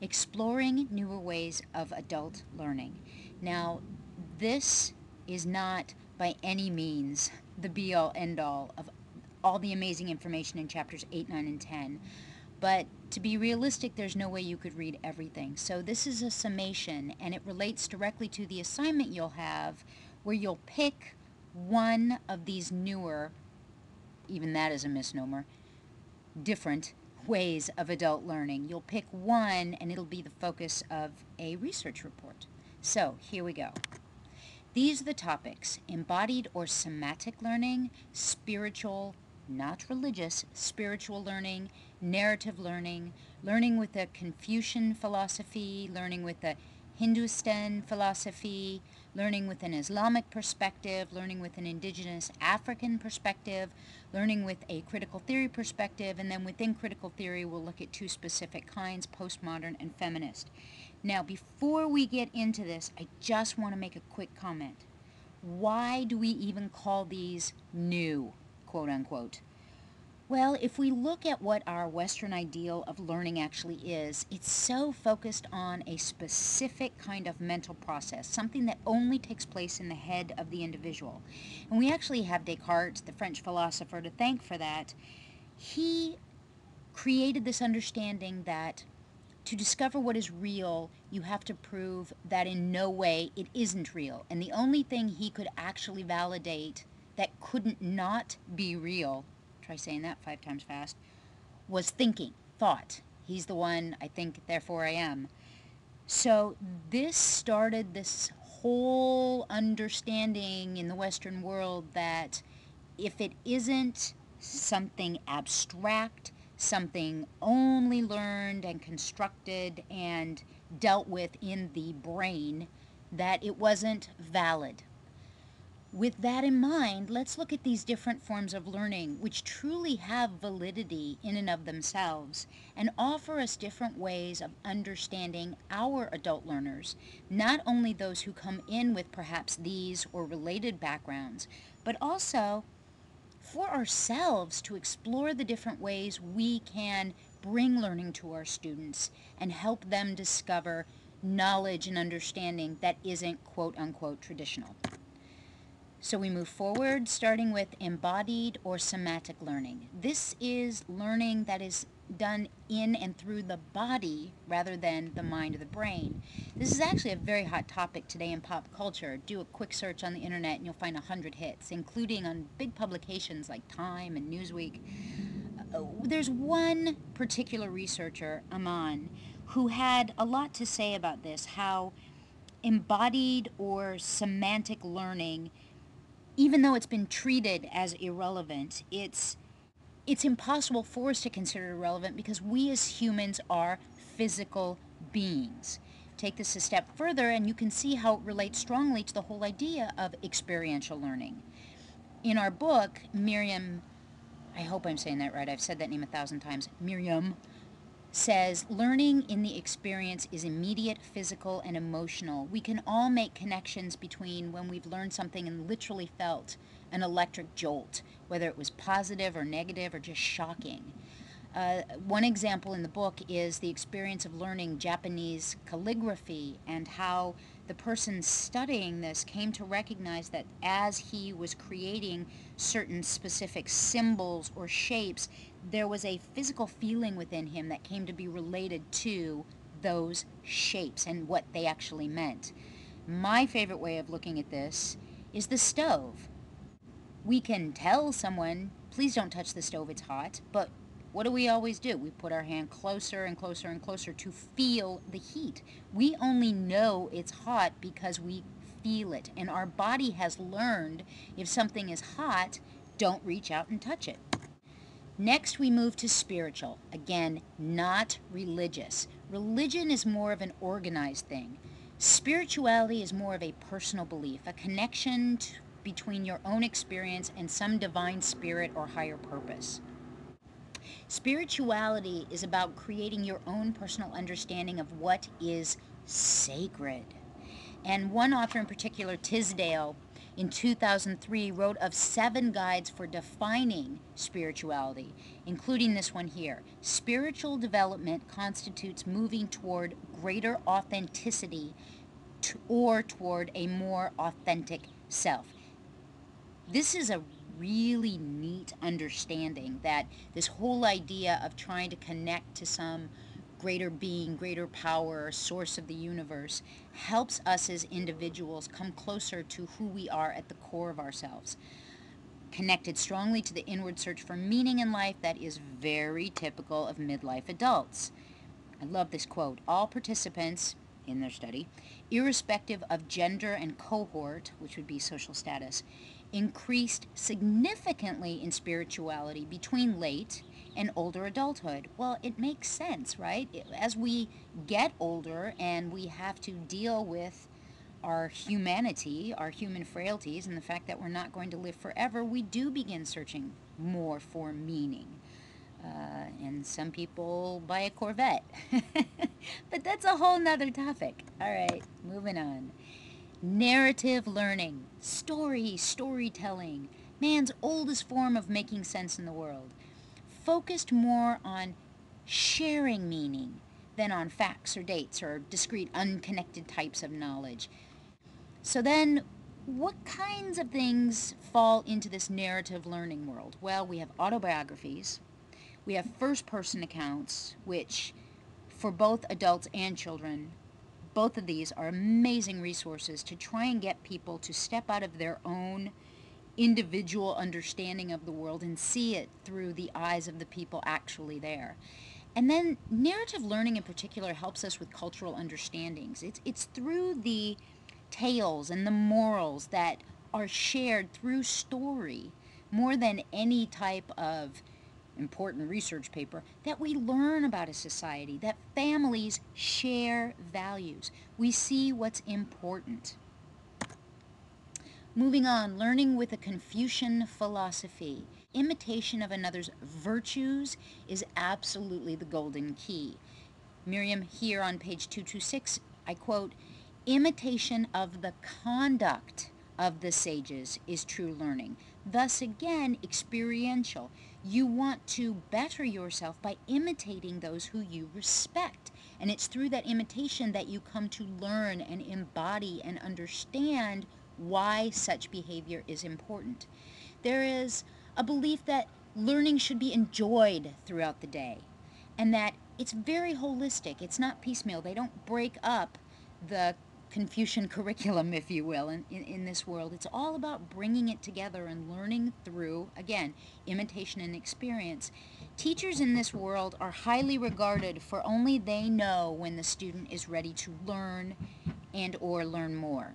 Exploring Newer Ways of Adult Learning. Now, this is not by any means the be all end all of all the amazing information in chapters 8, 9, and 10. But to be realistic, there's no way you could read everything. So this is a summation, and it relates directly to the assignment you'll have, where you'll pick one of these newer, even that is a misnomer, different ways of adult learning. You'll pick one, and it'll be the focus of a research report. So here we go. These are the topics: embodied or somatic learning, spiritual, not religious, spiritual learning, narrative learning, learning with a Confucian philosophy, learning with a Hindustan philosophy, learning with an Islamic perspective, learning with an indigenous African perspective, learning with a critical theory perspective, and then within critical theory we'll look at two specific kinds, postmodern and feminist. Now, before we get into this, I just want to make a quick comment. Why do we even call these new, quote unquote? Well, if we look at what our Western ideal of learning actually is, it's so focused on a specific kind of mental process, something that only takes place in the head of the individual. And we actually have Descartes, the French philosopher, to thank for that. He created this understanding that to discover what is real, you have to prove that in no way it isn't real. And the only thing he could actually validate that couldn't not be real, try saying that 5 times fast, was thinking, thought. He's the one, I think, therefore I am. So this started this whole understanding in the Western world that if it isn't something abstract, something only learned and constructed and dealt with in the brain, that it wasn't valid. With that in mind, let's look at these different forms of learning which truly have validity in and of themselves and offer us different ways of understanding our adult learners, not only those who come in with perhaps these or related backgrounds, but also for ourselves to explore the different ways we can bring learning to our students and help them discover knowledge and understanding that isn't quote unquote traditional. So we move forward, starting with embodied or somatic learning. This is learning that is done in and through the body rather than the mind or the brain. This is actually a very hot topic today in pop culture. Do a quick search on the internet and you'll find 100 hits, including on big publications like Time and Newsweek. There's one particular researcher, Aman, who had a lot to say about this, how embodied or semantic learning, even though it's been treated as irrelevant, it's impossible for us to consider irrelevant because we as humans are physical beings. Take this a step further and you can see how it relates strongly to the whole idea of experiential learning. In our book, Miriam, I hope I'm saying that right, I've said that name 1,000 times, Miriam says learning in the experience is immediate, physical, and emotional. We can all make connections between when we've learned something and literally felt an electric jolt, whether it was positive or negative or just shocking. One example in the book is the experience of learning Japanese calligraphy and how the person studying this came to recognize that as he was creating certain specific symbols or shapes, there was a physical feeling within him that came to be related to those shapes and what they actually meant. My favorite way of looking at this is the stove. We can tell someone, please don't touch the stove, it's hot, but what do we always do? We put our hand closer and closer and closer to feel the heat. We only know it's hot because we feel it, and our body has learned if something is hot, don't reach out and touch it. Next, we move to spiritual. Again, not religious. Religion is more of an organized thing. Spirituality is more of a personal belief, a connection between your own experience and some divine spirit or higher purpose. Spirituality is about creating your own personal understanding of what is sacred. And one author in particular, Tisdale, in 2003 wrote of 7 guides for defining spirituality, including this one here. Spiritual development constitutes moving toward greater authenticity or toward a more authentic self. This is a really neat understanding that this whole idea of trying to connect to some greater being, greater power, source of the universe helps us as individuals come closer to who we are at the core of ourselves. Connected strongly to the inward search for meaning in life that is very typical of midlife adults. I love this quote. All participants in their study, irrespective of gender and cohort, which would be social status, increased significantly in spirituality between late and older adulthood. Well, it makes sense, right? As we get older and we have to deal with our humanity, our human frailties, and the fact that we're not going to live forever, we do begin searching more for meaning. And some people buy a Corvette. But that's a whole nother topic. All right, moving on. Narrative learning, storytelling, man's oldest form of making sense in the world, focused more on sharing meaning than on facts or dates or discrete, unconnected types of knowledge. So then, what kinds of things fall into this narrative learning world? Well, we have autobiographies, we have first-person accounts, which for both adults and children, both of these are amazing resources to try and get people to step out of their own individual understanding of the world and see it through the eyes of the people actually there. And then narrative learning in particular helps us with cultural understandings. It's through the tales and the morals that are shared through story more than any type of important research paper that we learn about a society, that families share values. We see what's important. Moving on, learning with a Confucian philosophy. Imitation of another's virtues is absolutely the golden key. Miriam, here on page 226, I quote, imitation of the conduct of the sages is true learning. Thus, again, experiential. You want to better yourself by imitating those who you respect. And it's through that imitation that you come to learn and embody and understand why such behavior is important. There is a belief that learning should be enjoyed throughout the day and that it's very holistic. It's not piecemeal. They don't break up the Confucian curriculum, if you will, in this world. It's all about bringing it together and learning through, again, imitation and experience. Teachers in this world are highly regarded for only they know when the student is ready to learn and or learn more.